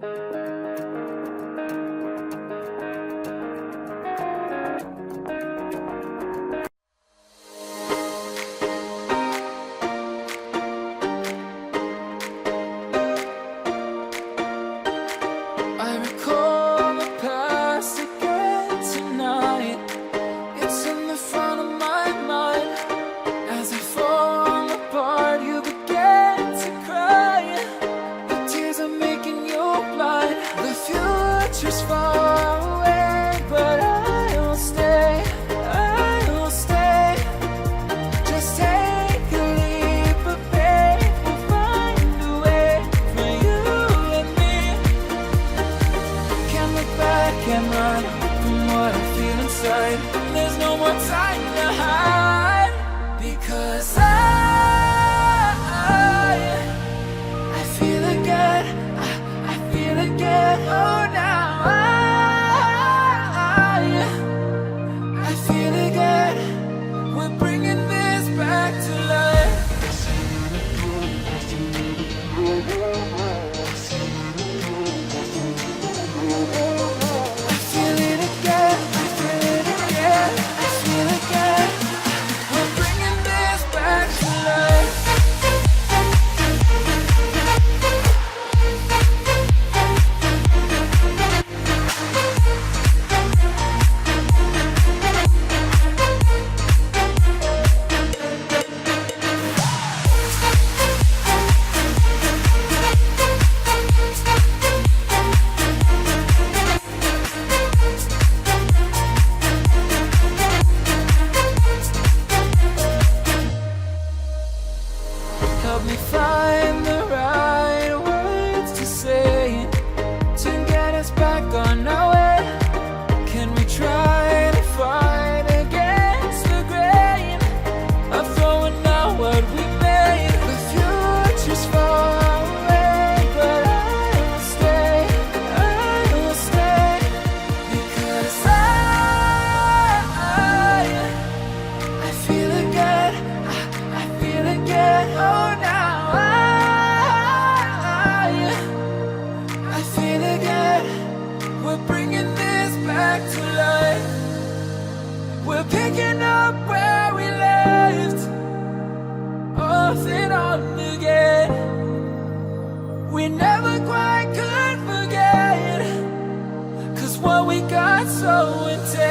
I recall the past again tonight. It's in the front of my mind. As I fall apart, you begin to cry. The tears are making you blind. The future's far away, but I'll stay. I'll stay. Just take a leap of faith. We'll find a way for you and me. Can't look back and run from what I feel inside. There's no more time to hide, because I feel again. I feel again. Oh, now I feel again. We're bringing this back to life. I feel it again. I feel it again. I feel again. We're bringing this back to life. Help me find the right words to say to get us back on our way. Can we try to fight against the grain of throwing out what we made? The future's far away, but I'll stay. I'll stay, because I feel again. I feel again. Oh, now I feel again. We're bringing this back to life. We're picking up where we left off and on again. We never quite could forget, 'cause what we got so intense.